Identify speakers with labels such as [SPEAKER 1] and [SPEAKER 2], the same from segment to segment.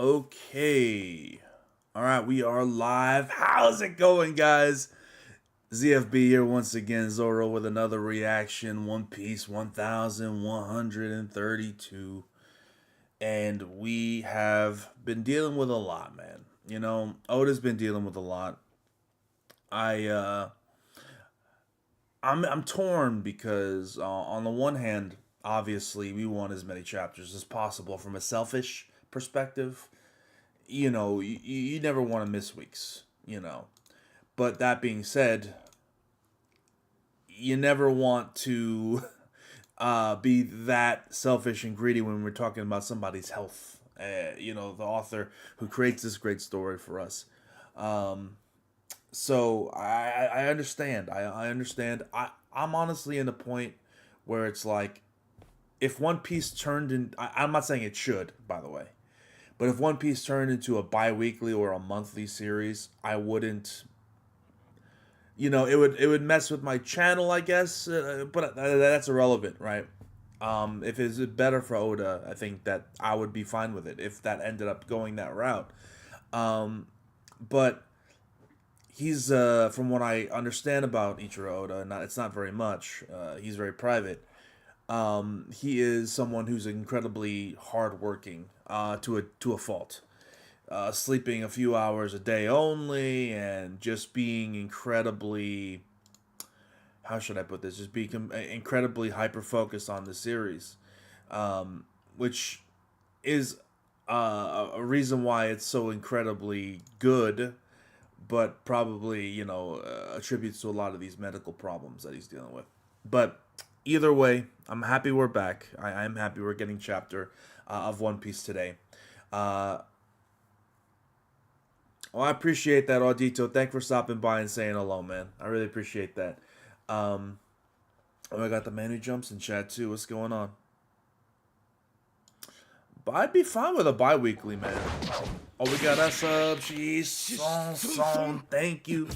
[SPEAKER 1] Okay. All right, we are live. How's it going, guys? ZFB here once again, Zoro with another reaction. One Piece 1132. And we have been dealing with a lot, man. You know, Oda's been dealing with a lot. I I'm torn because on the one hand, obviously we want as many chapters as possible from a selfish perspective. You know, you never want to miss weeks, you know. But that being said, you never want to be that selfish and greedy when we're talking about somebody's health. You know, the author who creates this great story for us. Um, so I understand. I understand. I'm honestly in the point where it's like, if One Piece turned in, I'm not saying it should, by the way, but if One Piece turned into a bi-weekly or a monthly series, I wouldn't. You know, it would mess with my channel, I guess. But that's irrelevant, right? If it's better for Oda, I think that I would be fine with it if that ended up going that route. But he's, from what I understand about Ichiro Oda, and it's not very much. He's very private. He is someone who's incredibly hardworking, to a fault. Sleeping a few hours a day only, and just being incredibly, how should I put this? Just being incredibly hyper focused on the series, which is a reason why it's so incredibly good, but probably, you know, attributes to a lot of these medical problems that he's dealing with. But either way, I'm happy we're back. I'm happy we're getting chapter of One Piece today. Well, I appreciate that, Audito. Thanks for stopping by and saying hello, man. I really appreciate that. Oh, I got the man who jumps in chat too. What's going on? But I'd be fine with a bi-weekly, man. Oh, we got us sub. Jeez, song. Thank you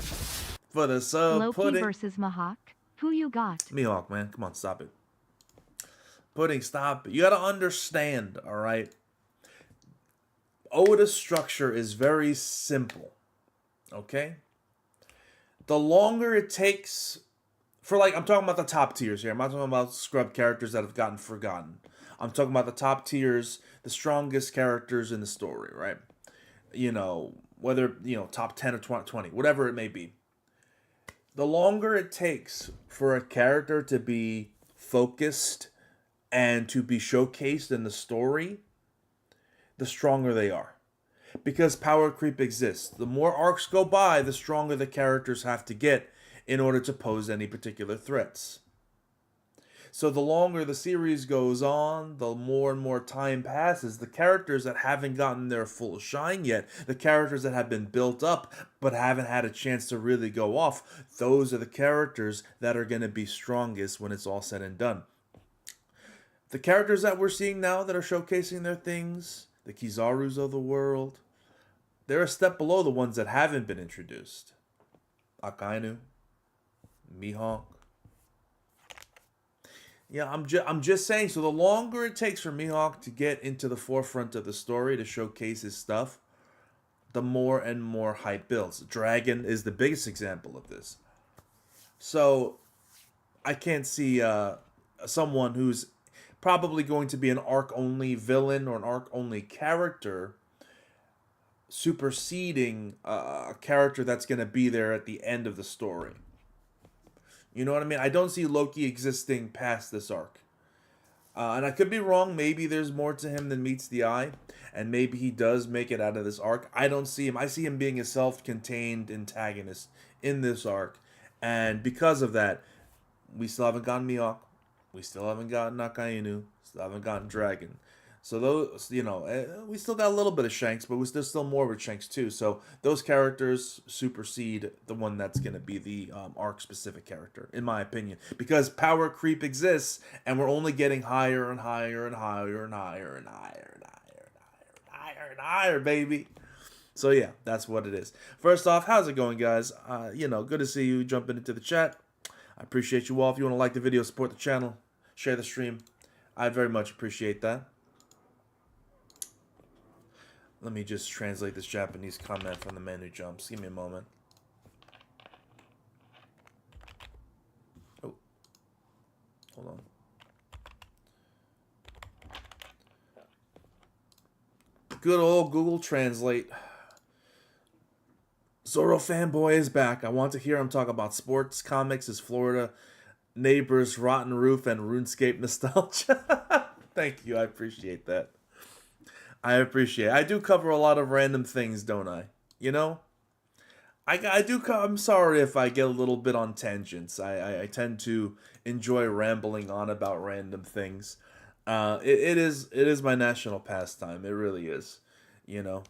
[SPEAKER 1] for the sub.
[SPEAKER 2] Loki
[SPEAKER 1] Pudding
[SPEAKER 2] versus Mihawk. Who you got?
[SPEAKER 1] Mihawk, man. Come on, stop it. Pudding, stop it. You gotta understand, all right? Oda's structure is very simple, okay? The longer it takes for, like, I'm talking about the top tiers here. I'm not talking about scrub characters that have gotten forgotten. I'm talking about the top tiers, the strongest characters in the story, right? You know, whether, you know, top 10 or 20, whatever it may be. The longer it takes for a character to be focused and to be showcased in the story, the stronger they are. Because power creep exists. The more arcs go by, the stronger the characters have to get in order to pose any particular threats. So the longer the series goes on, the more and more time passes, the characters that haven't gotten their full shine yet, the characters that have been built up but haven't had a chance to really go off, those are the characters that are going to be strongest when it's all said and done. The characters that we're seeing now that are showcasing their things, the Kizarus of the world, they're a step below the ones that haven't been introduced. Akainu, Mihawk. Yeah, I'm just saying. So the longer it takes for Mihawk to get into the forefront of the story to showcase his stuff, the more and more hype builds. Dragon is the biggest example of this. So I can't see someone who's probably going to be an arc-only villain or an arc-only character superseding a character that's going to be there at the end of the story. You know what I mean? I don't see Loki existing past this arc. And I could be wrong. Maybe there's more to him than meets the eye. And maybe he does make it out of this arc. I don't see him. I see him being a self-contained antagonist in this arc. And because of that, we still haven't gotten Mihawk. We still haven't gotten Akainu. Still haven't gotten Dragon. So those, you know, we still got a little bit of Shanks, but there's still more with Shanks too. So those characters supersede the one that's going to be the arc-specific character, in my opinion. Because power creep exists, and we're only getting higher and higher and higher and higher and higher and higher and higher and higher and higher, baby. So yeah, that's what it is. First off, how's it going, guys? You know, good to see you jumping into the chat. I appreciate you all. If you want to like the video, support the channel, share the stream, I'd very much appreciate that. Let me just translate this Japanese comment from the man who jumps. Give me a moment. Oh, hold on. Good old Google Translate. Zoro fanboy is back. I want to hear him talk about sports, comics, his Florida neighbors, Rotten Roof, and RuneScape nostalgia. Thank you. I appreciate that. I appreciate it. I do cover a lot of random things, don't I? You know? I do. I'm sorry if I get a little bit on tangents. I tend to enjoy rambling on about random things. It is my national pastime. It really is. You know,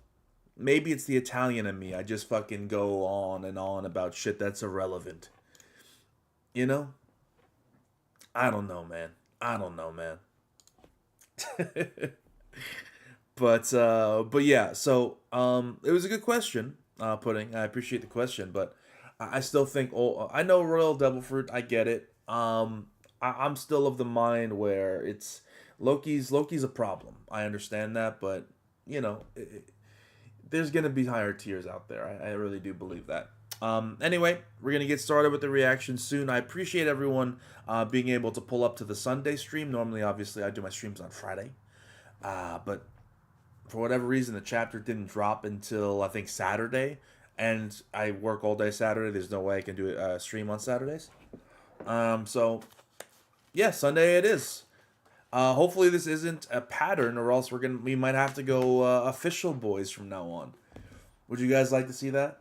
[SPEAKER 1] maybe it's the Italian in me. I just fucking go on and on about shit that's irrelevant. You know, I don't know, man. I don't know, man. But yeah. So it was a good question, Pudding. I appreciate the question, but I still think. Oh, I know Royal Devil Fruit. I get it. I'm still of the mind where it's Loki's a problem. I understand that, but you know, there's gonna be higher tiers out there. I really do believe that. Anyway, we're gonna get started with the reaction soon. I appreciate everyone being able to pull up to the Sunday stream. Normally, obviously, I do my streams on Friday, but for whatever reason, the chapter didn't drop until I think Saturday, and I work all day Saturday. There's no way I can do a stream on Saturdays. So yeah, Sunday it is. Hopefully this isn't a pattern, or else we might have to go official boys from now on. Would you guys like to see that?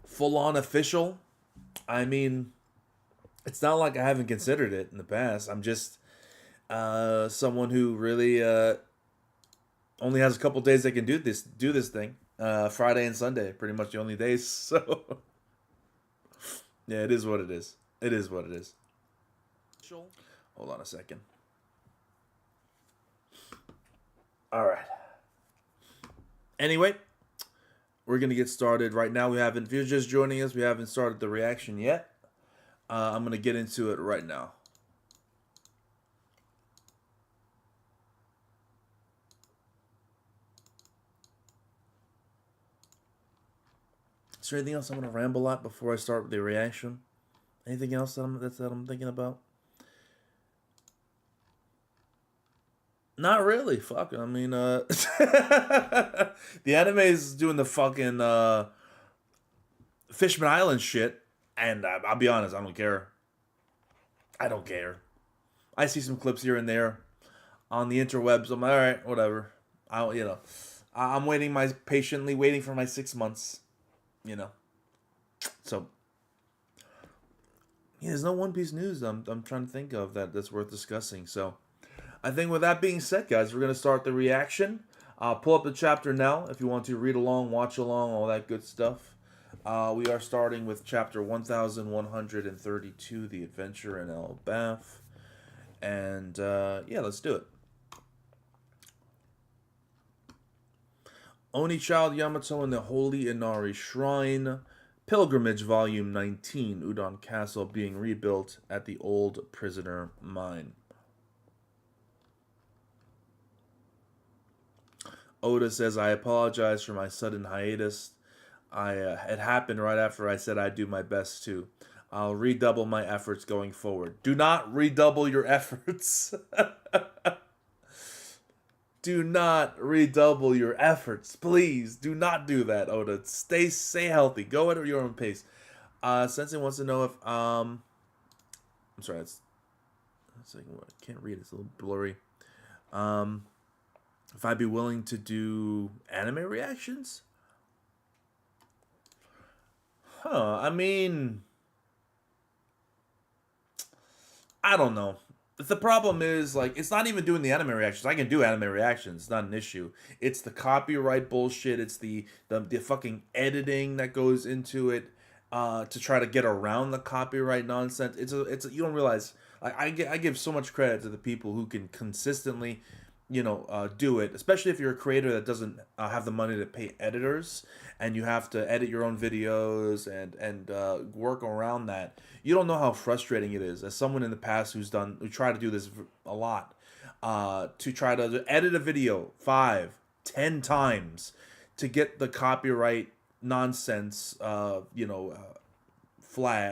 [SPEAKER 1] Full on official? I mean, it's not like I haven't considered it in the past. I'm just someone who really only has a couple days they can do this thing. Friday and Sunday, pretty much the only days. So yeah, it is what it is. It is what it is. Hold on a second. All right. Anyway, we're gonna get started right now. If you're just joining us, we haven't started the reaction yet. I'm gonna get into it right now. Is there anything else I'm gonna ramble at before I start with the reaction? Anything else that I'm thinking about? Not really. Fuck. I mean, the anime is doing the fucking Fishman Island shit, and I'll be honest, I don't care. I don't care. I see some clips here and there on the interwebs. I'm like, all right, whatever. I'm patiently waiting for my 6 months. You know, so yeah, there's no One Piece news I'm trying to think of that's worth discussing. So I think with that being said, guys, we're gonna start the reaction. Pull up the chapter now if you want to read along, watch along, all that good stuff. We are starting with chapter 1132, The Adventure in Elbaf. And yeah, let's do it. Oni Child Yamato in the Holy Inari Shrine. Pilgrimage Volume 19, Udon Castle being rebuilt at the old prisoner mine. Oda says, I apologize for my sudden hiatus. It happened right after I said I'd do my best to. I'll redouble my efforts going forward. Do not redouble your efforts. Do not redouble your efforts. Please do not do that, Oda. Stay healthy. Go at your own pace. Sensei wants to know if I'm sorry, I can't read, it's a little blurry. If I'd be willing to do anime reactions? I mean, I don't know. The problem is, like, it's not even doing the anime reactions. I can do anime reactions. It's not an issue. It's the copyright bullshit. It's the fucking editing that goes into it to try to get around the copyright nonsense. You don't realize. I give so much credit to the people who can consistently, do it. Especially if you're a creator that doesn't have the money to pay editors, and you have to edit your own videos and work around that. You don't know how frustrating it is. As someone in the past who tried to do this a lot, to try to edit a video 5, 10 times to get the copyright nonsense, flag,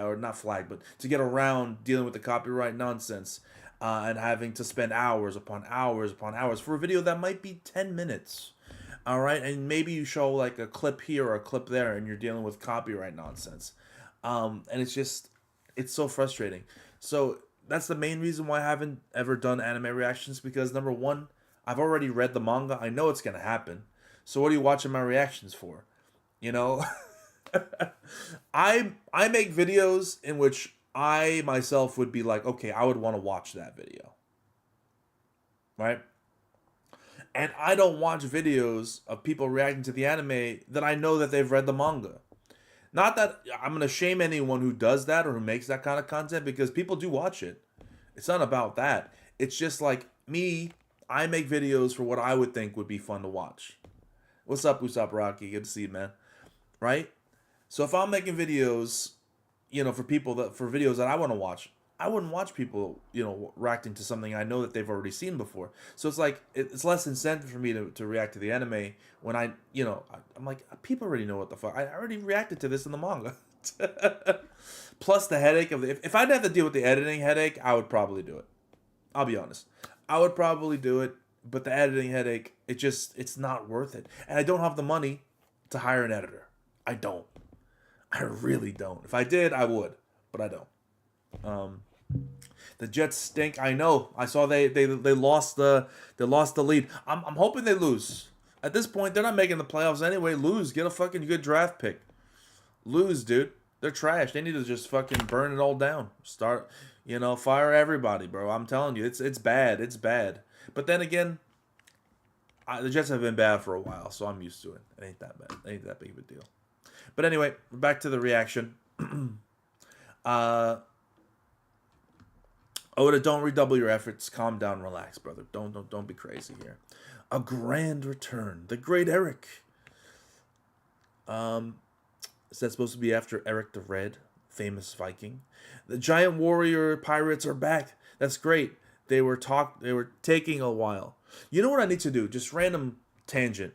[SPEAKER 1] or not flag, but to get around dealing with the copyright nonsense, and having to spend hours upon hours upon hours for a video that might be 10 minutes. All right, and maybe you show like a clip here or a clip there, and you're dealing with copyright nonsense, and it's so frustrating. So that's the main reason why I haven't ever done anime reactions, because number one, I've already read the manga. I know it's gonna happen. So what are you watching my reactions for? You know, I make videos in which I myself would be like, okay, I would want to watch that video, right? And I don't watch videos of people reacting to the anime that I know that they've read the manga. Not that I'm going to shame anyone who does that or who makes that kind of content, because people do watch it. It's not about that. It's just like me, I make videos for what I would think would be fun to watch. What's up, Rocky? Good to see you, man. Right? So if I'm making videos, for videos that I want to watch, I wouldn't watch people, reacting to something I know that they've already seen before. So it's like, it's less incentive for me to react to the anime when I'm like, people already know what the fuck. I already reacted to this in the manga. Plus the headache of if I'd have to deal with the editing headache, I would probably do it. I'll be honest. I would probably do it, but the editing headache, it's not worth it. And I don't have the money to hire an editor. I don't. I really don't. If I did, I would, but I don't. The Jets stink. I know. I saw they lost the lead. I'm hoping they lose. At this point, they're not making the playoffs anyway. Lose. Get a fucking good draft pick. Lose, dude. They're trash. They need to just fucking burn it all down. Start, fire everybody, bro. I'm telling you, it's bad. It's bad. But then again, the Jets have been bad for a while, so I'm used to it. It ain't that bad. It ain't that big of a deal. But anyway, back to the reaction. Oda, don't redouble your efforts. Calm down, relax, brother. Don't be crazy here. A grand return. The great Eric. Is that supposed to be after Eric the Red, famous Viking? The giant warrior pirates are back. That's great. They were taking a while. You know what I need to do? Just random tangent.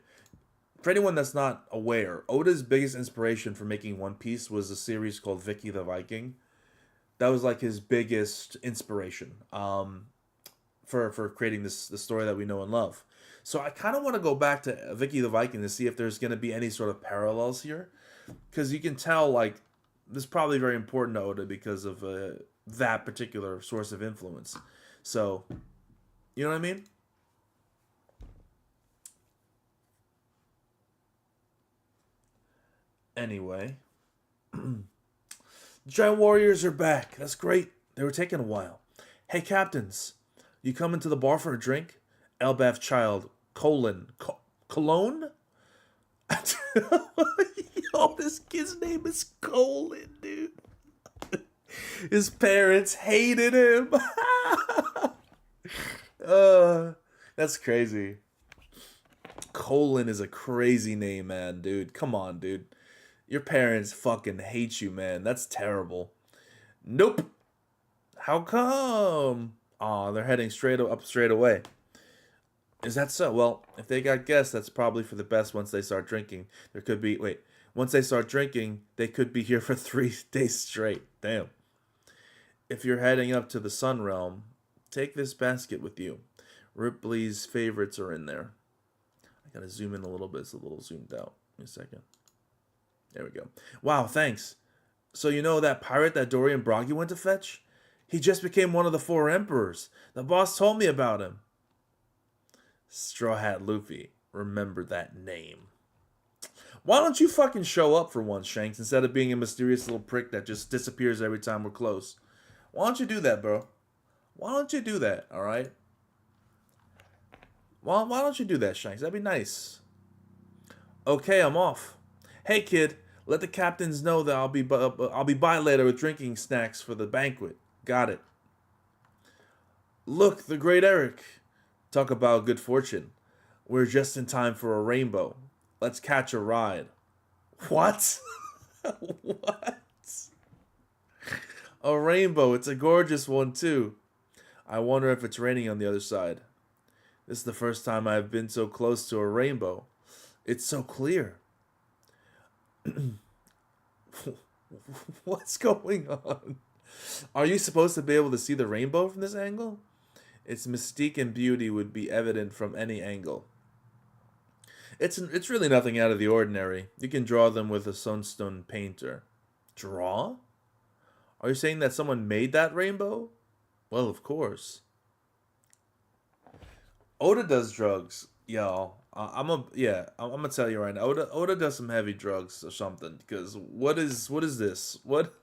[SPEAKER 1] For anyone that's not aware, Oda's biggest inspiration for making One Piece was a series called Vicky the Viking. That was like his biggest inspiration for creating the story that we know and love. So I kind of want to go back to Vicky the Viking to see if there's going to be any sort of parallels here. Because you can tell, like, this is probably very important to Oda because of that particular source of influence. So, you know what I mean? Anyway. Giant warriors are back. That's great. They were taking a while. Hey, captains. You coming to the bar for a drink? Elbaf child. Cologne? Yo, this kid's name is Colin, dude. His parents hated him. That's crazy. Colin is a crazy name, man, dude. Come on, dude. Your parents fucking hate you, man. That's terrible. Nope. How come? Aw, they're heading straight away. Is that so? Well, if they got guests, that's probably for the best once they start drinking. Once they start drinking, they could be here for 3 days straight. Damn. If you're heading up to the Sun Realm, take this basket with you. Ripley's favorites are in there. I gotta zoom in a little bit. It's a little zoomed out. Give me a second. There we go. Wow, thanks. So you know that pirate that Dorian Broggy went to fetch? He just became one of the 4 emperors. The boss told me about him. Straw Hat Luffy. Remember that name. Why don't you fucking show up for once, Shanks, instead of being a mysterious little prick that just disappears every time we're close? Why don't you do that, bro? Why don't you do that, alright? Why don't you do that, Shanks? That'd be nice. Okay, I'm off. Hey, kid, let the captains know that I'll be by later with drinking snacks for the banquet. Got it. Look, the great Eric. Talk about good fortune. We're just in time for a rainbow. Let's catch a ride. What? What? A rainbow. It's a gorgeous one, too. I wonder if it's raining on the other side. This is the first time I've been so close to a rainbow. It's so clear. What's going on? Are you supposed to be able to see the rainbow from this angle? Its mystique and beauty would be evident from any angle. It's really nothing out of the ordinary. You can draw them with a sunstone painter. Draw? Are you saying that someone made that rainbow? Well, of course. Oda does drugs, y'all. I'm gonna tell you right now. Oda does some heavy drugs or something. Because what is this? What?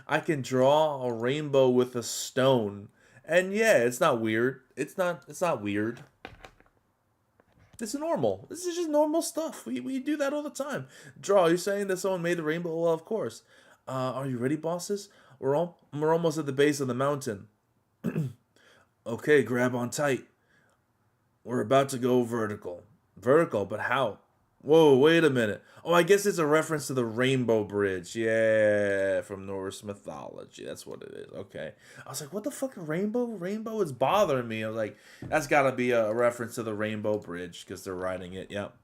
[SPEAKER 1] I can draw a rainbow with a stone, and yeah, it's not weird. It's not weird. It's normal. This is just normal stuff. We do that all the time. Draw. You're saying that someone made the rainbow? Well, of course. Are you ready, bosses? We're almost at the base of the mountain. Okay, grab on tight. We're about to go vertical. Vertical, but how? Whoa, wait a minute. Oh, I guess it's a reference to the Rainbow Bridge. Yeah, from Norse mythology. That's what it is. Okay. I was like, what the fuck, rainbow? Rainbow is bothering me. I was like, that's got to be a reference to the Rainbow Bridge because they're riding it. Yep.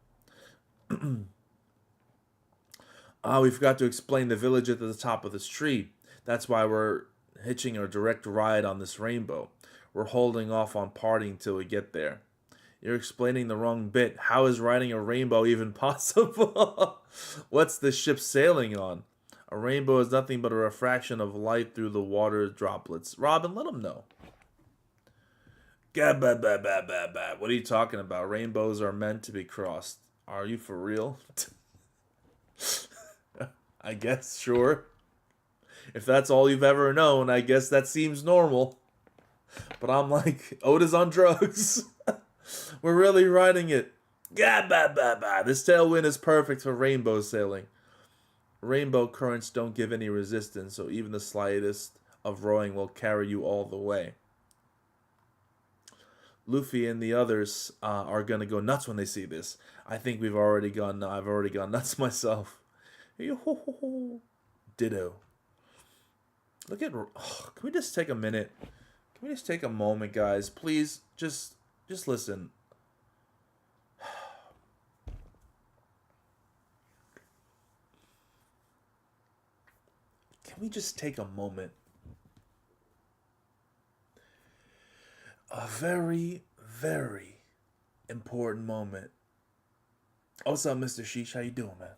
[SPEAKER 1] We forgot to explain the village at the top of this tree. That's why we're hitching a direct ride on this rainbow. We're holding off on partying till we get there. You're explaining the wrong bit. How is riding a rainbow even possible? What's the ship sailing on? A rainbow is nothing but a refraction of light through the water droplets. Robin, let them know. What are you talking about? Rainbows are meant to be crossed. Are you for real? I guess, sure. If that's all you've ever known, I guess that seems normal. But I'm like, Oda's on drugs. We're really riding it. This tailwind is perfect for rainbow sailing. Rainbow currents don't give any resistance, so even the slightest of rowing will carry you all the way. Luffy and the others are gonna go nuts when they see this. I think I've already gone nuts myself. Ditto. Look at. Oh, can we just take a minute? Can we just take a moment, guys? Please, just listen. Can we just take a moment? A very, very important moment. What's up, Mr. Sheesh? How you doing, man?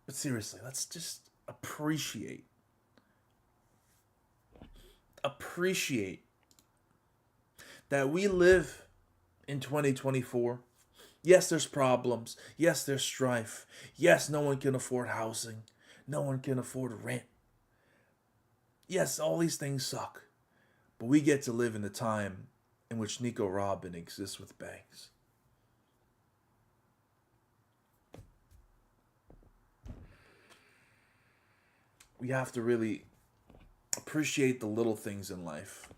[SPEAKER 1] But seriously, let's just appreciate that we live in 2024. Yes, there's problems. Yes, there's strife. Yes, no one can afford housing. No one can afford rent. Yes, all these things suck. But we get to live in the time in which Nico Robin exists with bangs. We have to really appreciate the little things in life.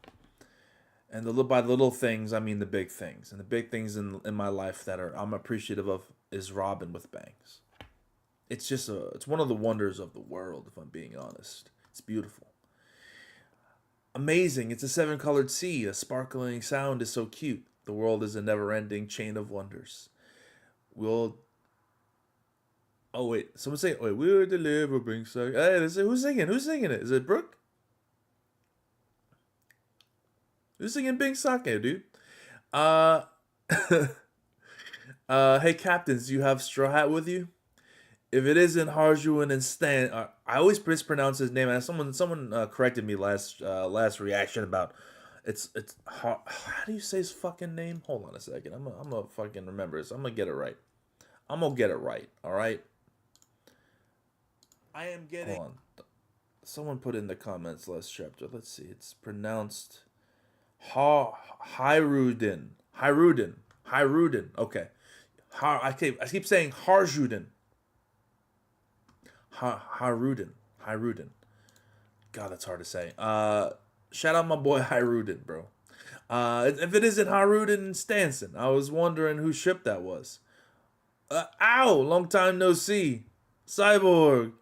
[SPEAKER 1] And by little things, I mean the big things. And the big things in my life that I'm appreciative of is Robin with bangs. It's one of the wonders of the world, if I'm being honest. It's beautiful. Amazing. It's a 7-colored sea. A sparkling sound is so cute. The world is a never-ending chain of wonders. Oh, wait. Someone say, wait, we'll deliver, bring suck. Hey, who's singing? Who's singing it? Is it Brooke? Who's singing Bing Sake, dude? Hey, captains, do you have Straw Hat with you? If it isn't Harjuan and Stan, I always mispronounce his name. And someone corrected me last reaction about it's how do you say his fucking name? Hold on a second. I'm gonna fucking remember this. I'm gonna get it right. I'm gonna get it right. All right. I am getting. Hold on. Someone put in the comments last chapter. Let's see. It's pronounced Hyrudin. Okay. I keep saying Harjudan. Hyrudin. God, that's hard to say. Shout out my boy Hyrudin, bro. If it isn't Hyrudin and Stanson, I was wondering whose ship that was. Ow! Long time no see. Cyborg.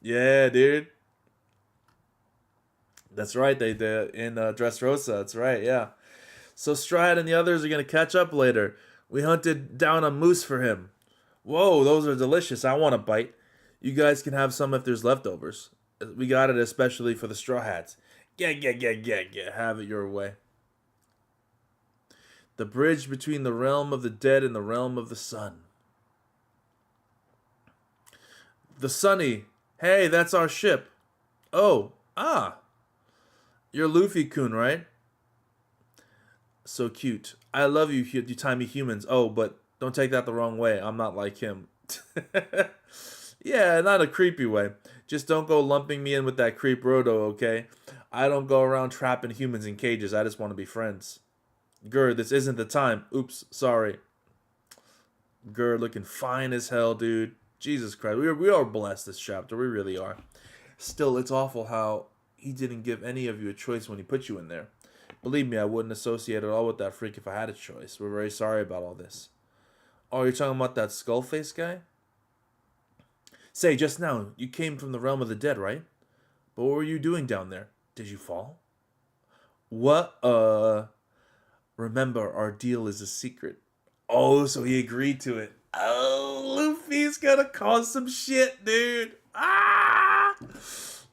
[SPEAKER 1] Yeah, dude. That's right. They in Dressrosa. That's right. Yeah. So Stride and the others are going to catch up later. We hunted down a moose for him. Whoa, those are delicious. I want a bite. You guys can have some if there's leftovers. We got it especially for the Straw Hats. Get. Have it your way. The bridge between the realm of the dead and the realm of the sun. The Sunny. Hey, that's our ship. Oh, You're Luffy-kun, right? So cute. I love you, you tiny humans. Oh, but don't take that the wrong way. I'm not like him. Yeah, not a creepy way. Just don't go lumping me in with that creep Roto, okay? I don't go around trapping humans in cages. I just want to be friends. Gerd, this isn't the time. Oops, sorry. Gerd looking fine as hell, dude. Jesus Christ. We are blessed this chapter. We really are. Still, it's awful how he didn't give any of you a choice when he put you in there. Believe me, I wouldn't associate at all with that freak if I had a choice. We're very sorry about all this. Oh, you're talking about that skull-face guy? Say, just now, you came from the realm of the dead, right? But what were you doing down there? Did you fall? What, Remember, our deal is a secret. Oh, so he agreed to it. Oh, Luffy's gonna cause some shit, dude.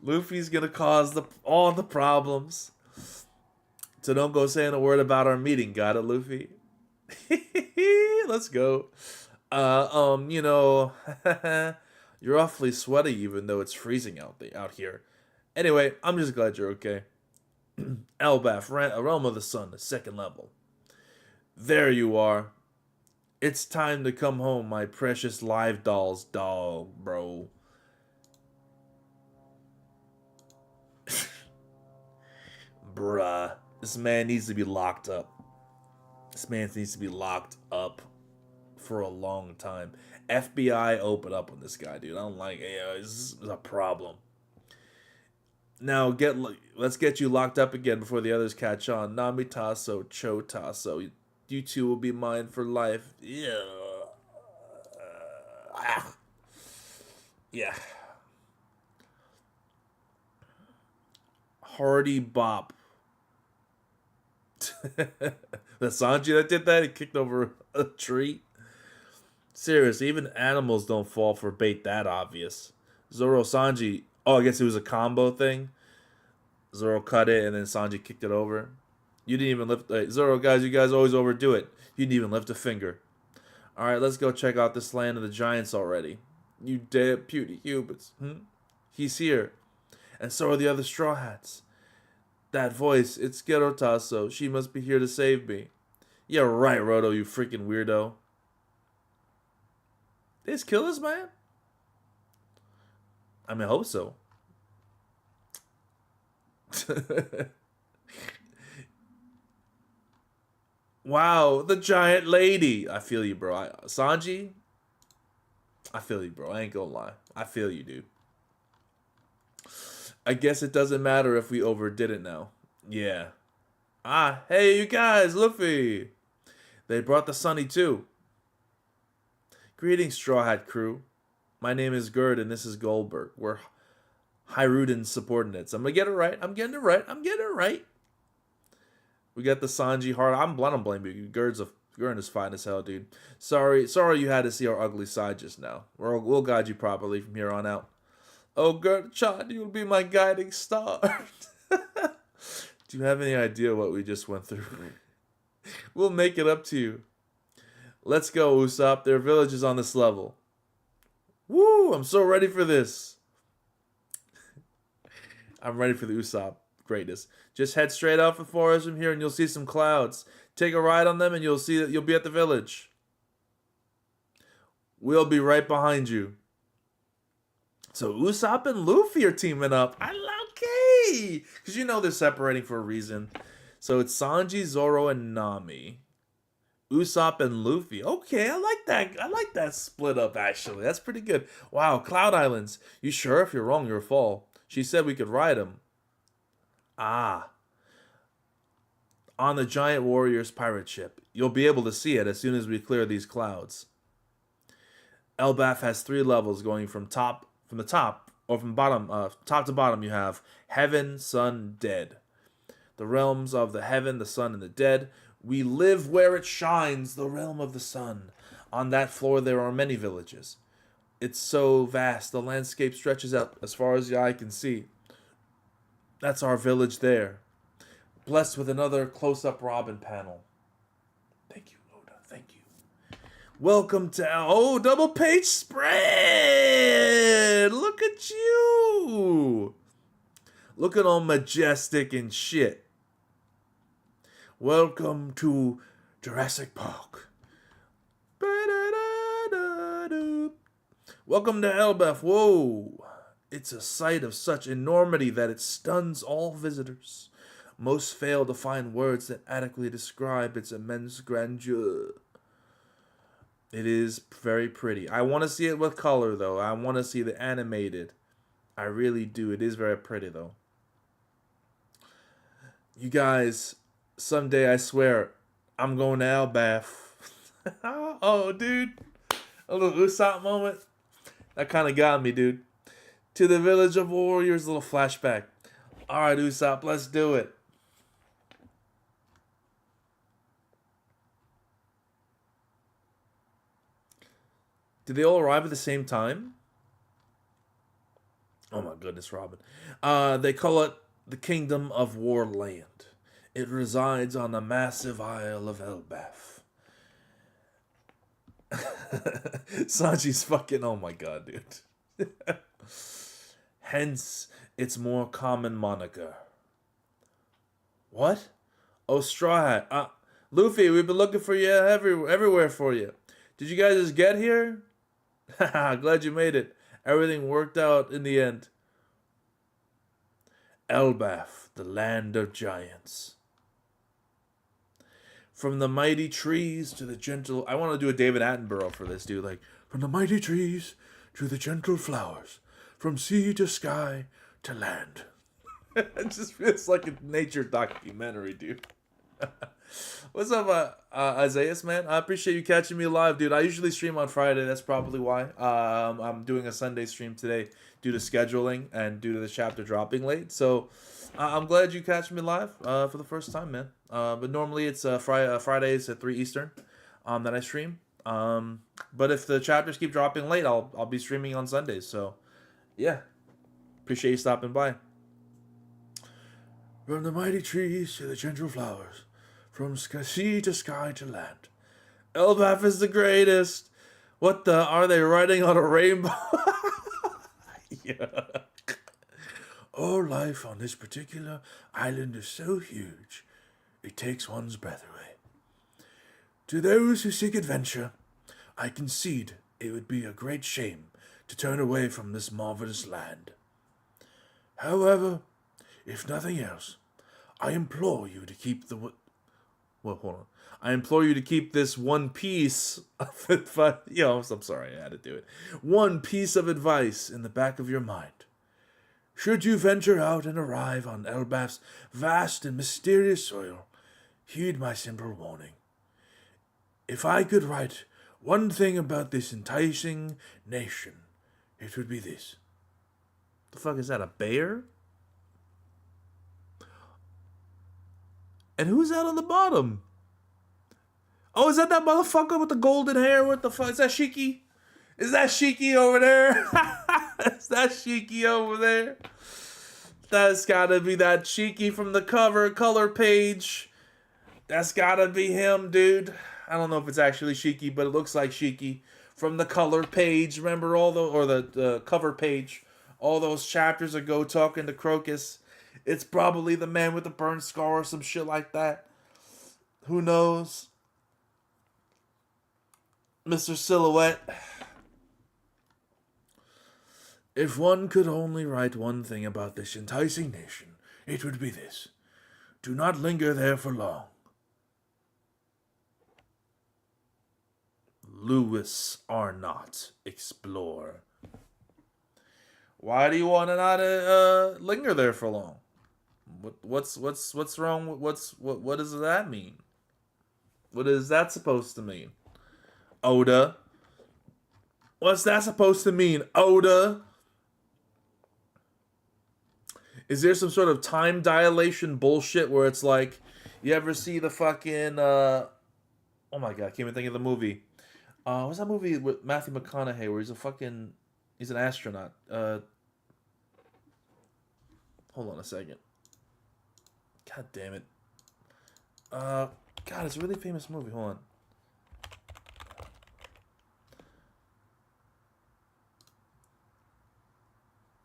[SPEAKER 1] Luffy's gonna cause all the problems. So don't go saying a word about our meeting. Got it, Luffy? Let's go. You're awfully sweaty even though it's freezing out here. Anyway, I'm just glad you're okay. Elbaf, Realm of the Sun, the second level. There you are. It's time to come home, my precious live doll's dog, bro. Bruh. This man needs to be locked up. This man needs to be locked up for a long time. FBI, open up on this guy, dude. I don't like it. This is a problem. Now, let's get you locked up again before the others catch on. Namitaso, Chotaso. You two will be mine for life. Yeah. Yeah. Hardy Bop. The Sanji that did that, he kicked over a tree. Seriously, even animals don't fall for bait that obvious. Zoro Sanji, I guess it was a combo thing. Zoro cut it and then Sanji kicked it over. You didn't even lift... Zoro, guys, you guys always overdo it. You didn't even lift a finger. Alright, let's go check out this land of the giants already. You dead puny humans. He's here. And so are the other Straw Hats. That voice, it's Gerotaso. She must be here to save me. Yeah, right, Roto, you freaking weirdo. They just kill this man? I mean, I hope so. Wow, the giant lady. I feel you, bro. Sanji? I feel you, bro. I ain't gonna lie. I feel you, dude. I guess it doesn't matter if we overdid it now. Yeah. Hey, you guys, Luffy. They brought the Sunny too. Greetings, Straw Hat crew. My name is Gerd and this is Goldberg. We're Hiruden's subordinates. I'm gonna get it right. I'm getting it right. We got the Sanji heart. I don't blame you. Gerd is fine as hell, dude. Sorry you had to see our ugly side just now. We'll guide you properly from here on out. Oh, Gerd-chan, you'll be my guiding star. Do you have any idea what we just went through? We'll make it up to you. Let's go, Usopp. There are villages on this level. Woo! I'm so ready for this. I'm ready for the Usopp greatness. Just head straight out for the forest from here and you'll see some clouds. Take a ride on them and you'll see that you'll be at the village. We'll be right behind you. So Usopp and Luffy are teaming up. Okay. Because you know they're separating for a reason. So it's Sanji, Zoro, and Nami. Usopp and Luffy. Okay, I like that. I like that split up, actually. That's pretty good. Wow, Cloud Islands. You sure? If you're wrong, you'll fall. She said we could ride them. On the Giant Warrior's pirate ship. You'll be able to see it as soon as we clear these clouds. Elbaf has 3 levels going from top to bottom. You have Heaven, Sun, Dead. The realms of the Heaven, the Sun, and the Dead. We live where it shines, the realm of the sun. On that floor there are many villages. It's so vast, the landscape stretches out as far as the eye can see. That's our village there. Blessed with another close-up Robin panel. Thank you, Oda. Thank you. Welcome to our double page spread. Look at you. Looking all majestic and shit. Welcome to Jurassic Park. Welcome to Elbaf. Whoa. It's a sight of such enormity that it stuns all visitors. Most fail to find words that adequately describe its immense grandeur. It is very pretty. I want to see it with color, though. I want to see the animated. I really do. It is very pretty, though. You guys, someday, I swear, I'm going to Elbaf. Oh, dude. A little Usopp moment. That kind of got me, dude. To the village of warriors, a little flashback. Alright, Usopp, let's do it. Did they all arrive at the same time? Oh my goodness, Robin. They call it the Kingdom of Warland. It resides on the massive Isle of Elbaf. Sanji's fucking, oh my god, dude. Hence, its more common moniker. What? Oh, Straw Hat. Luffy, we've been looking for you everywhere for you. Did you guys just get here? Haha, glad you made it. Everything worked out in the end. Elbaf, the land of giants. From the mighty trees to the gentle... I want to do a David Attenborough for this, dude. Like, from the mighty trees to the gentle flowers. From sea to sky to land. It just feels like a nature documentary, dude. What's up, Isaiah, man? I appreciate you catching me live, dude. I usually stream on Friday. That's probably why. I'm doing a Sunday stream today due to scheduling and due to the chapter dropping late. So I'm glad you catch me live for the first time, man. But normally it's Fridays at 3 Eastern that I stream. But if the chapters keep dropping late, I'll be streaming on Sundays. So yeah, appreciate you stopping by. From the mighty trees to the gentle flowers, from sea to sky to land. Elbaf is the greatest. What the? Are they riding on a rainbow? Yeah. Oh, life on this particular island is so huge, it takes one's breath away. To those who seek adventure, I concede it would be a great shame to turn away from this marvelous land. However, if nothing else, I implore you to keep the... Well, hold on. I implore you to keep this one piece of advice... I'm sorry, I had to do it. One piece of advice in the back of your mind. Should you venture out and arrive on Elbaf's vast and mysterious soil, heed my simple warning. If I could write one thing about this enticing nation, it would be this. The fuck is that, a bear? And who's that on the bottom? Oh, is that motherfucker with the golden hair? What the fuck? Is that Shiki? Is that Shiki over there? Is that Shiki over there? That's gotta be that Shiki from the color page. That's gotta be him, dude. I don't know if it's actually Shiki, but it looks like Shiki from the color page. Remember the cover page? All those chapters ago talking to Crocus. It's probably the man with the burn scar or some shit like that. Who knows? Mr. Silhouette. If one could only write one thing about this enticing nation, it would be this. Do not linger there for long. Lewis Arnott, explore. Why do you want to not linger there for long? What's wrong? What does that mean? What is that supposed to mean? Oda. What's that supposed to mean, Oda? Is there some sort of time dilation bullshit where it's like, You ever see the fucking oh my god, I can't even think of the movie. What's that movie with Matthew McConaughey where he's an astronaut. Hold on a second. God damn it. Uh, God, it's a really famous movie. Hold on.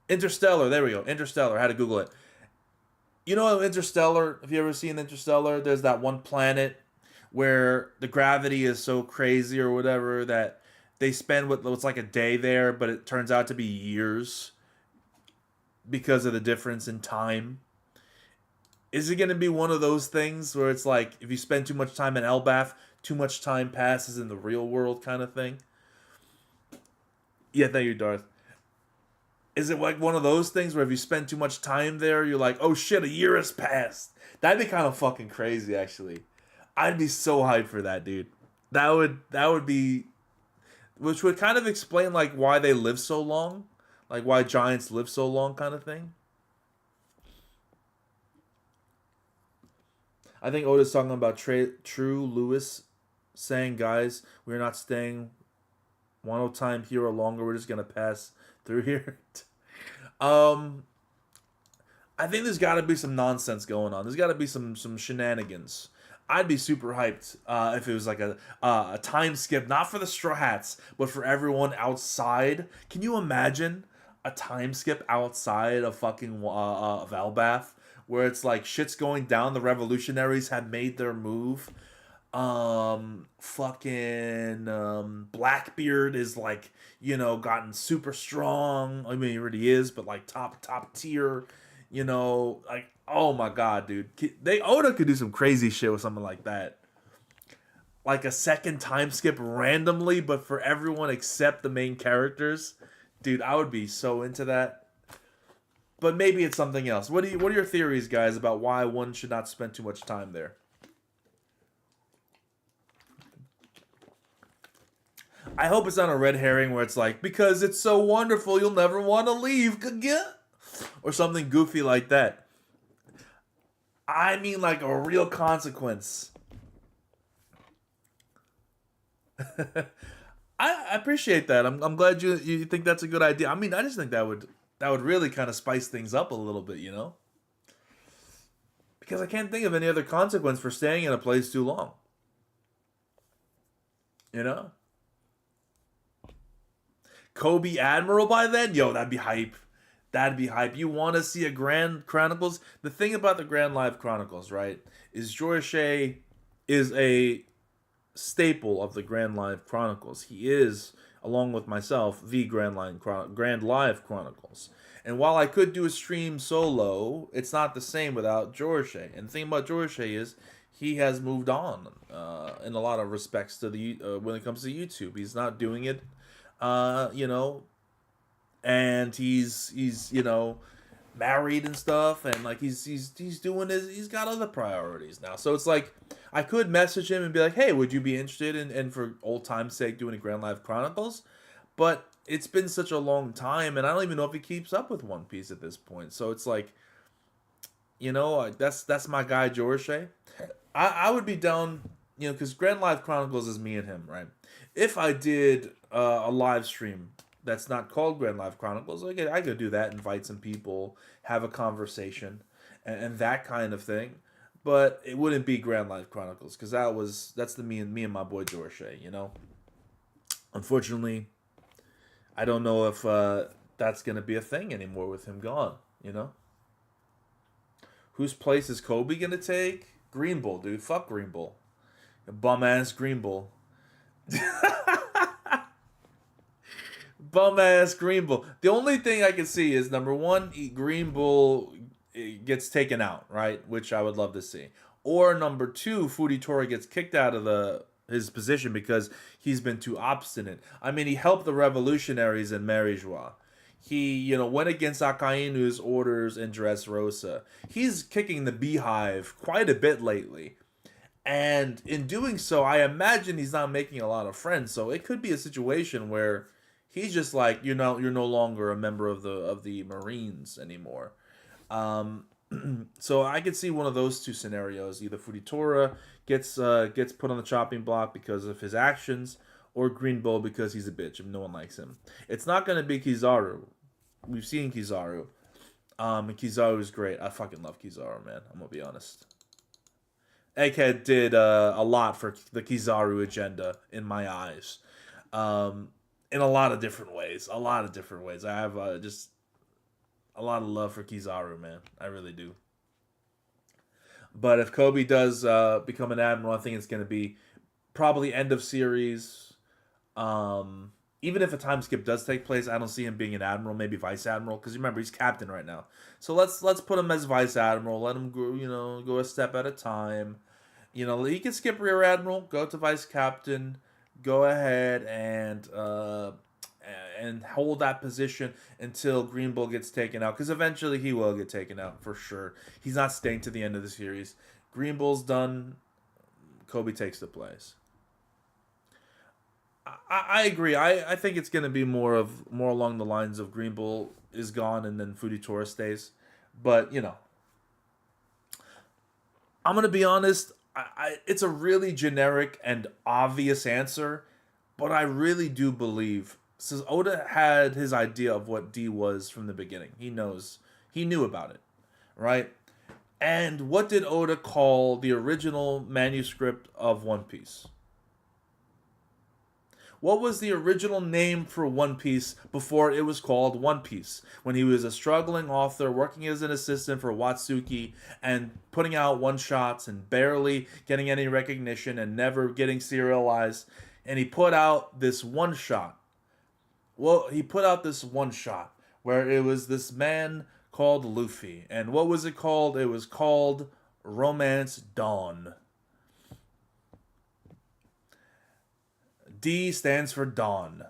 [SPEAKER 1] Interstellar. There we go. Interstellar. I had to Google it. You know Interstellar? Have you ever seen Interstellar? There's that one planet where the gravity is so crazy or whatever that they spend what looks like a day there, but it turns out to be years because of the difference in time. Is it going to be one of those things where it's like if you spend too much time in Elbath, too much time passes in the real world kind of thing? Yeah, thank you, Darth. Is it like one of those things where if you spend too much time there, you're like, oh shit, a year has passed? That'd be kind of fucking crazy, actually. I'd be so hyped for that, dude. That would be, which would kind of explain like why they live so long, like why giants live so long, kind of thing. I think Oda's talking about True Lewis saying, guys, we're not staying one time here or longer. We're just gonna pass through here. um, I think there's got to be some nonsense going on. There's got to be some shenanigans. I'd be super hyped if it was like a time skip, not for the Straw Hats, but for everyone outside. Can you imagine a time skip outside of fucking Valbath, where it's like shit's going down, the revolutionaries have made their move, fucking Blackbeard is like, gotten super strong. I mean, he already is, but like top tier. Like, oh my god, dude, Oda could do some crazy shit with something like that, like a second time skip randomly, but for everyone except the main characters. Dude, I would be so into that. But maybe it's something else. What are your theories, guys, about why one should not spend too much time there? I hope it's not a red herring where it's like, because it's so wonderful, you'll never want to leave, or something goofy like that. I mean, like a real consequence. I appreciate that. I'm glad you think that's a good idea. I mean, I just think that would really kind of spice things up a little bit, because I can't think of any other consequence for staying in a place too long. You know, Kobe Admiral by then, yo, that'd be hype. That'd be hype. You want to see a Grand Chronicles? The thing about the Grand Live Chronicles, right, is Jorishe is a staple of the Grand Live Chronicles. He is, along with myself, the Grand Live Chronicles. And while I could do a stream solo, it's not the same without Jorishe. And the thing about Jorishe is he has moved on in a lot of respects to the when it comes to YouTube. He's not doing it, uh, you know, and he's married and stuff, and like he's doing he's got other priorities now. So it's like I could message him and be like, hey, would you be interested in for old time's sake doing a Grand Life Chronicles? But it's been such a long time, and I don't even know if he keeps up with One Piece at this point. So it's like, that's my guy Jorishe. I would be down, because Grand Life Chronicles is me and him, right? If I did a live stream that's not called Grand Life Chronicles, I could do that, invite some people, have a conversation, and that kind of thing. But it wouldn't be Grand Life Chronicles because that's the me and my boy Jorishe. Unfortunately, I don't know if that's gonna be a thing anymore with him gone. Whose place is Kobe gonna take? Green Bull, dude. Fuck Green Bull. Bum ass Green Bull. Bum ass Green Bull. The only thing I can see is number one, Green Bull gets taken out, right? Which I would love to see. Or number two, Fujitora gets kicked out of his position because he's been too obstinate. I mean, he helped the revolutionaries in Marijois. He, went against Akainu's orders in Dressrosa. He's kicking the beehive quite a bit lately. And in doing so, I imagine he's not making a lot of friends. So it could be a situation where he's just like, you're no longer a member of the Marines anymore. So I could see one of those two scenarios: either Fujitora gets put on the chopping block because of his actions, or Green Bull because he's a bitch and no one likes him. It's not gonna be Kizaru. We've seen Kizaru. And Kizaru is great. I fucking love Kizaru, man. I'm gonna be honest. Egghead did a lot for the Kizaru agenda in my eyes, um, in a lot of different ways. A lot of different ways. I have just a lot of love for Kizaru, man. I really do. But if Kobe does become an admiral, I think it's going to be probably end of series. Um, Even if a time skip does take place, I don't see him being an admiral, maybe vice admiral, because remember he's captain right now. So let's put him as vice admiral. Let him go, go a step at a time. He can skip rear admiral, go to vice captain, go ahead and hold that position until Green Bull gets taken out, because eventually he will get taken out for sure. He's not staying to the end of the series. Green Bull's done. Kobe takes the place. I agree. I think it's going to be more along the lines of Green Bull is gone and then Fujitora stays. But I'm going to be honest. It's a really generic and obvious answer, but I really do believe, since Oda had his idea of what D was from the beginning. He knew about it, right? And what did Oda call the original manuscript of One Piece? What was the original name for One Piece before it was called One Piece? When he was a struggling author working as an assistant for Watsuki and putting out one shots and barely getting any recognition and never getting serialized. And he put out this one shot. Well, he put out this one shot where it was this man called Luffy. And what was it called? It was called Romance Dawn. D stands for Dawn.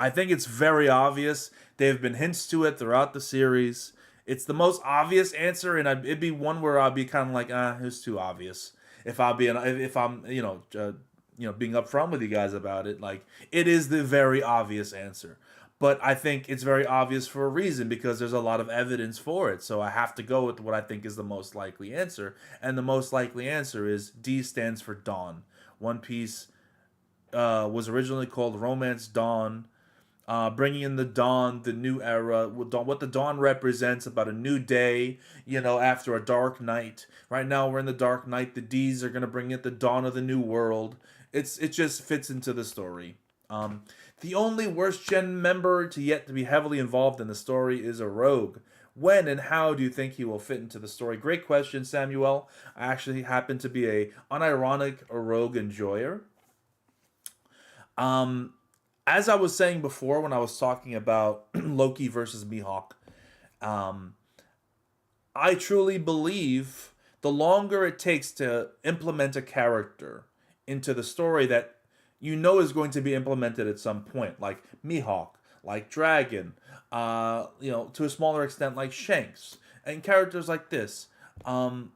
[SPEAKER 1] I think it's very obvious. There have been hints to it throughout the series. It's the most obvious answer, and it'd be one where I'd be kind of like, it was too obvious. If I'm being upfront with you guys about it, like it is the very obvious answer. But I think it's very obvious for a reason, because there's a lot of evidence for it. So I have to go with what I think is the most likely answer, and the most likely answer is D stands for Dawn. One Piece was originally called Romance Dawn, bringing in the dawn, the new era, what the dawn represents about a new day, after a dark night. Right now we're in the dark night. The D's are going to bring it the dawn of the new world. It just fits into the story. The only worst gen member to yet to be heavily involved in the story is a rogue. When and how do you think he will fit into the story? Great question, Samuel. I actually happen to be a unironic rogue enjoyer. As I was saying before when I was talking about Loki versus Mihawk, I truly believe the longer it takes to implement a character into the story that is going to be implemented at some point, like Mihawk, like Dragon, to a smaller extent like Shanks, and characters like this, the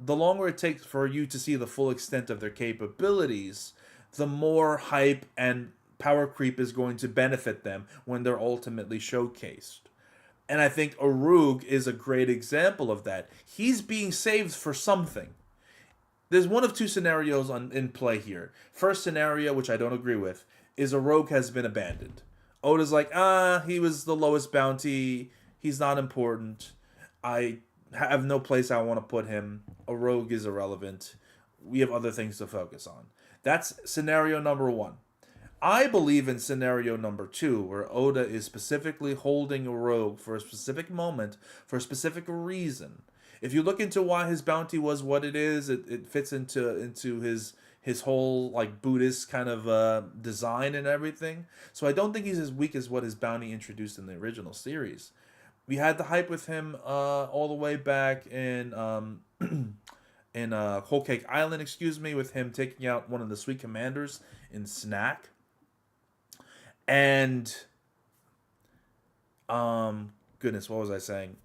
[SPEAKER 1] longer it takes for you to see the full extent of their capabilities, the more hype and power creep is going to benefit them when they're ultimately showcased. And I think Arug is a great example of that. He's being saved for something. There's one of two scenarios in play here. First scenario, which I don't agree with, is Arug has been abandoned. Oda's like, he was the lowest bounty. He's not important. I have no place I want to put him. Arug is irrelevant. We have other things to focus on. That's scenario number one. I believe in scenario number two, where Oda is specifically holding a rogue for a specific moment, for a specific reason. If you look into why his bounty was what it is, it fits into his whole like Buddhist kind of design and everything. So I don't think he's as weak as what his bounty introduced in the original series. We had the hype with him all the way back in Whole Cake Island, with him taking out one of the Sweet Commanders in Snack. And, goodness, what was I saying?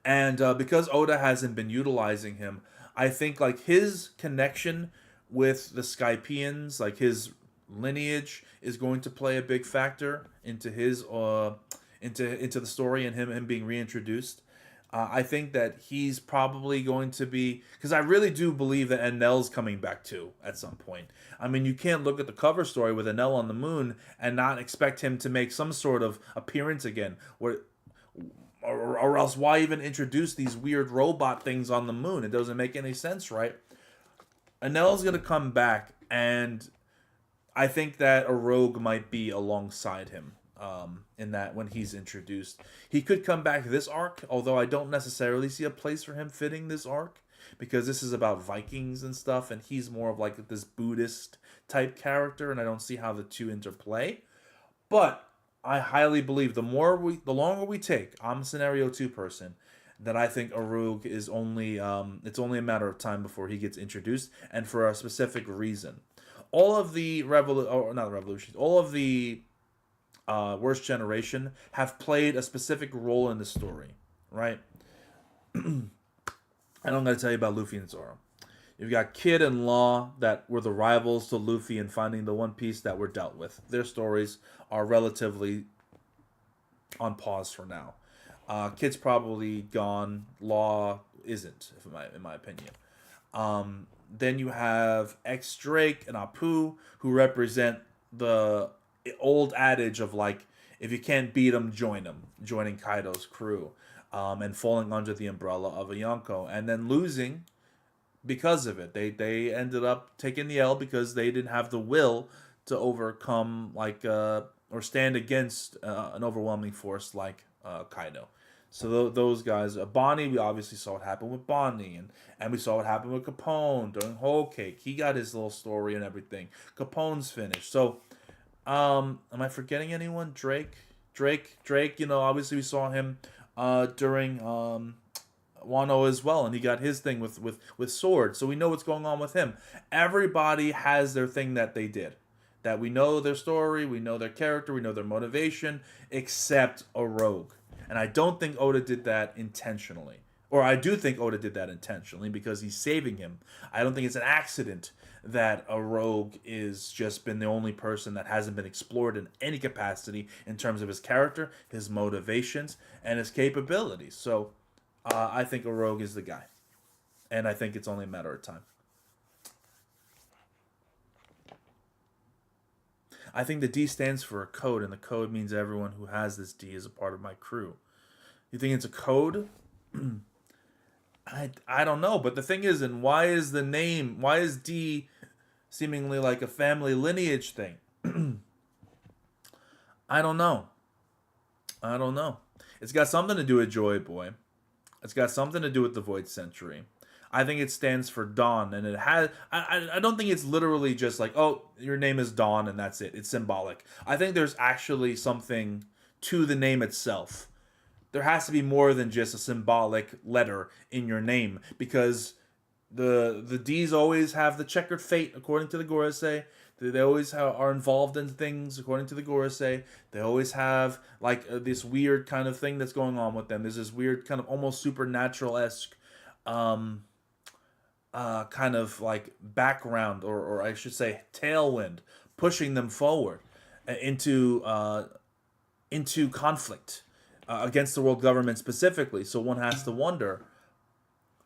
[SPEAKER 1] And because Oda hasn't been utilizing him, I think like his connection with the Skypians, like his lineage, is going to play a big factor into into the story and him being reintroduced. I think that he's probably going to be, because I really do believe that Enel's coming back too at some point. I mean, you can't look at the cover story with Enel on the moon and not expect him to make some sort of appearance again. Or else why even introduce these weird robot things on the moon? It doesn't make any sense, right? Enel's gonna come back, and I think that a rogue might be alongside him. In that when he's introduced, he could come back this arc. Although I don't necessarily see a place for him fitting this arc, because this is about Vikings and stuff, and he's more of like this Buddhist type character, and I don't see how the two interplay. But I highly believe the longer we take, I'm a scenario 2 person, that I think a rogue is only it's only a matter of time before he gets introduced, and for a specific reason. All of the not the revolutions, all of the Worst Generation have played a specific role in the story, right? And I'm going to tell you about Luffy and Zoro. You've got Kid and Law that were the rivals to Luffy in finding the One Piece that were dealt with. Their stories are relatively on pause for now. Kid's probably gone. Law isn't, in my opinion. Then you have X Drake and Apu, who represent the old adage of like, if you can't beat them, join them. Joining Kaido's crew, and falling under the umbrella of a Yonko, and then losing because of it. They ended up taking the L because they didn't have the will to overcome or stand against an overwhelming force like Kaido. So those guys, Bonnie, we obviously saw what happened with Bonnie, and we saw what happened with Capone during Whole Cake. He got his little story and everything. Capone's finished. So, am I forgetting anyone? Drake. You know, obviously we saw him during Wano as well, and he got his thing with Sword. So we know what's going on with him. Everybody has their thing that they did. That we know their story, we know their character, we know their motivation, except a rogue. And I don't think Oda did that intentionally. Or I do think Oda did that intentionally because he's saving him. I don't think it's an accident that a rogue is just been the only person that hasn't been explored in any capacity in terms of his character, his motivations, and his capabilities. So I think a rogue is the guy. And I think it's only a matter of time. I think the D stands for a code, and the code means everyone who has this D is a part of my crew. You think it's a code? I don't know, but the thing is, and why is D seemingly like a family lineage thing? I don't know. It's got something to do with Joy Boy. It's got something to do with the Void Century. I think it stands for Dawn, and it has. I don't think it's literally just like, oh, your name is Dawn, and that's it. It's symbolic. I think there's actually something to the name itself. There has to be more than just a symbolic letter in your name, because the D's always have the checkered fate, according to the Gorosei. They always are involved in things, according to the Gorosei. They always have like this weird kind of thing that's going on with them. There's this weird kind of almost supernatural-esque kind of like background, or I should say tailwind, pushing them forward into conflict against the world government specifically. So one has to wonder,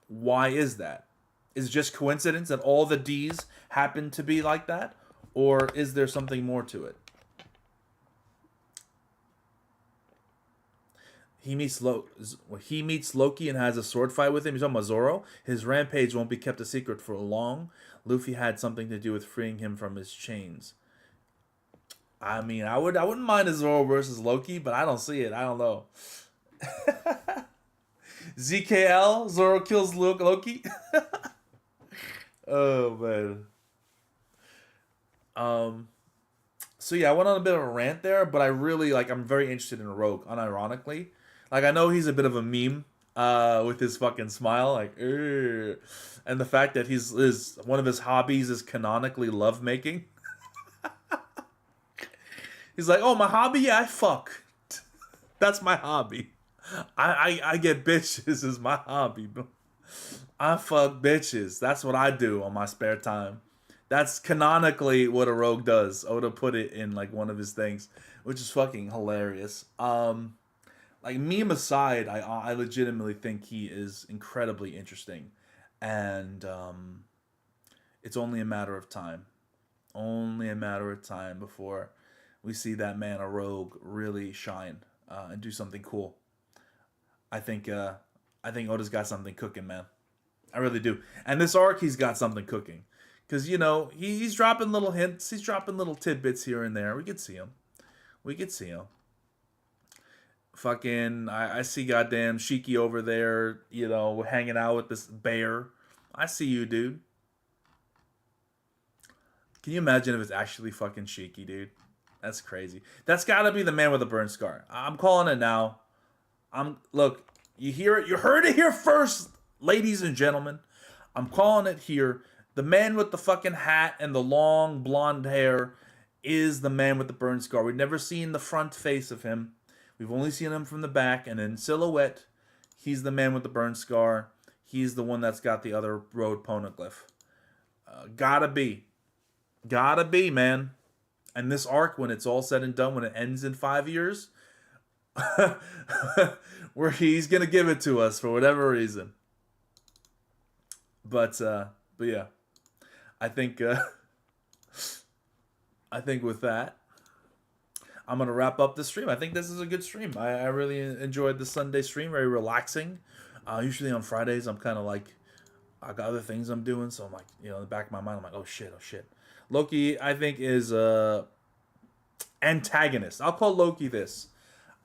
[SPEAKER 1] why is that? Is it just coincidence that all the D's happen to be like that? Or is there something more to it? He meets Loki and has a sword fight with him. He's talking about Zoro. His rampage won't be kept a secret for long. Luffy had something to do with freeing him from his chains. I mean, I wouldn't mind a Zoro versus Loki, but I don't see it. I don't know. ZKL, Zoro kills Loki. Oh man. So yeah, I went on a bit of a rant there, but I'm very interested in Rogue, unironically. Like, I know he's a bit of a meme, with his fucking smile, like, "Ugh." And the fact that one of his hobbies is canonically lovemaking. He's like, oh, my hobby? Yeah, I fuck. That's my hobby. I get bitches is my hobby, bro. I fuck bitches. That's what I do on my spare time. That's canonically what a rogue does. Oda put it in like one of his things, which is fucking hilarious. like meme aside, I legitimately think he is incredibly interesting, and it's only a matter of time, only a matter of time before we see that man, a rogue, really shine and do something cool. I think I think Oda's got something cooking, man. I really do. And this arc, he's got something cooking, because he's dropping little hints, he's dropping little tidbits here and there. We could see him. We could see him. Fucking, I see goddamn Shiki over there, hanging out with this bear. I see you, dude. Can you imagine if it's actually fucking Shiki, dude? That's crazy. That's gotta be the man with a burn scar. I'm calling it now. Look, you hear it. You heard it here first, ladies and gentlemen. I'm calling it here. The man with the fucking hat and the long blonde hair is the man with the burn scar. We've never seen the front face of him. We've only seen him from the back, and in silhouette, he's the man with the burn scar. He's the one that's got the other road poneglyph. Gotta be. Gotta be, man. And this arc, when it's all said and done, when it ends in 5 years, where he's gonna give it to us for whatever reason. But yeah, I think with that, I'm gonna wrap up the stream. I think this is a good stream. I really enjoyed the Sunday stream. Very relaxing. Usually on Fridays, I'm kind of like, I got other things I'm doing, so I'm like, in the back of my mind, I'm like, oh shit. Loki, I think, is antagonist. I'll call Loki this.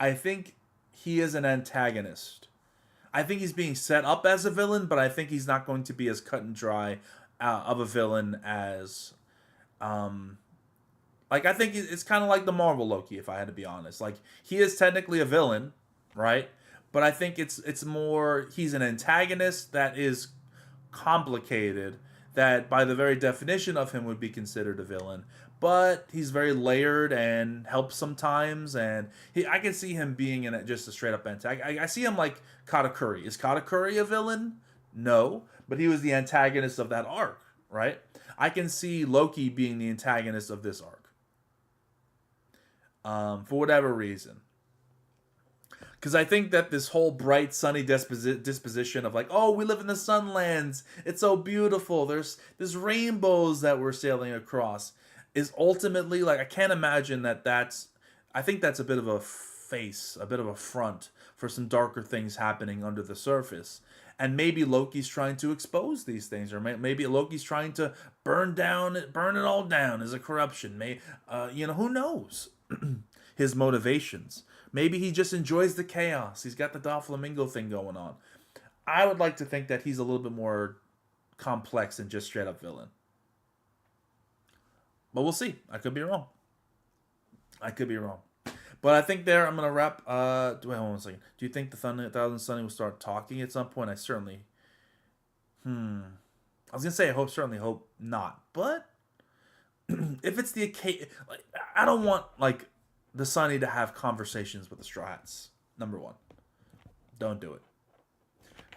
[SPEAKER 1] I think he is an antagonist. I think he's being set up as a villain, but I think he's not going to be as cut and dry of a villain as, I think it's kind of like the Marvel Loki, if I had to be honest. Like, he is technically a villain, right? But I think it's more, he's an antagonist that is complicated, that by the very definition of him would be considered a villain. But he's very layered and helps sometimes, and I can see him being just a straight up antagonist. I see him like Katakuri. Is Katakuri a villain? No, but he was the antagonist of that arc, right? I can see Loki being the antagonist of this arc, for whatever reason. Because I think that this whole bright, sunny disposition of like, oh, we live in the Sunlands, it's so beautiful, there's rainbows that we're sailing across, is ultimately, like, I can't imagine I think that's a bit of a face, a bit of a front for some darker things happening under the surface. And maybe Loki's trying to expose these things, or maybe Loki's trying to burn it all down as a corruption. Who knows his motivations. Maybe he just enjoys the chaos. He's got the Doflamingo thing going on. I would like to think that he's a little bit more complex than just straight up villain. But we'll see. I could be wrong. But I think I'm going to wrap. Wait, hold on a second. Do you think the Thousand Sunny will start talking at some point? I certainly... I was going to say certainly hope not. But if it's the occasion... Like, I don't want, like, the Sunny to have conversations with the Straw Hats. Number one. Don't do it.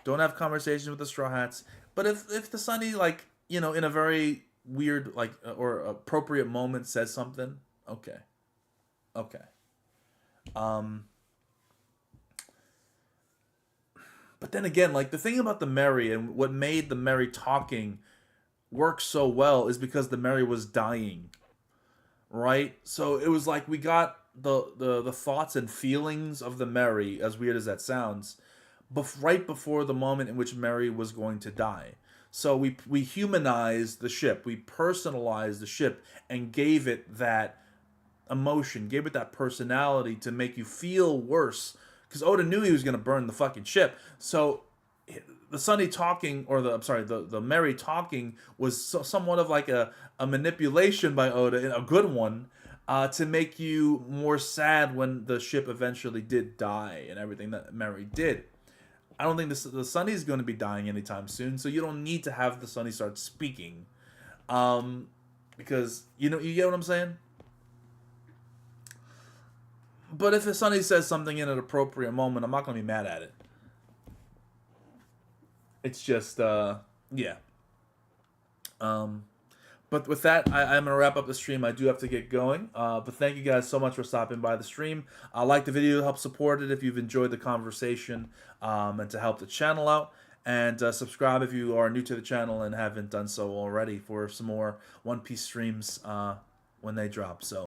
[SPEAKER 1] Don't have conversations with the Straw Hats. But if the Sunny, like, in a very weird, like, or appropriate moment says something, okay. But then again, like, the thing about the Mary and what made the Mary talking work so well is because the Mary was dying, right? So it was like we got the thoughts and feelings of the Mary, as weird as that sounds, right before the moment in which Mary was going to die. So we humanized the ship, we personalized the ship, and gave it that emotion, gave it that personality to make you feel worse. Because Oda knew he was going to burn the fucking ship. So the Sunny talking, or the Mary talking was somewhat of like a manipulation by Oda, a good one, to make you more sad when the ship eventually did die and everything that Mary did. I don't think the Sunny is going to be dying anytime soon, so you don't need to have the Sunny start speaking. Because, you get what I'm saying? But if the Sunny says something in an appropriate moment, I'm not going to be mad at it. It's just, yeah. But with that, I'm going to wrap up the stream. I do have to get going. But thank you guys so much for stopping by the stream. Like the video, help support it if you've enjoyed the conversation, and to help the channel out. And subscribe if you are new to the channel and haven't done so already for some more One Piece streams when they drop. So.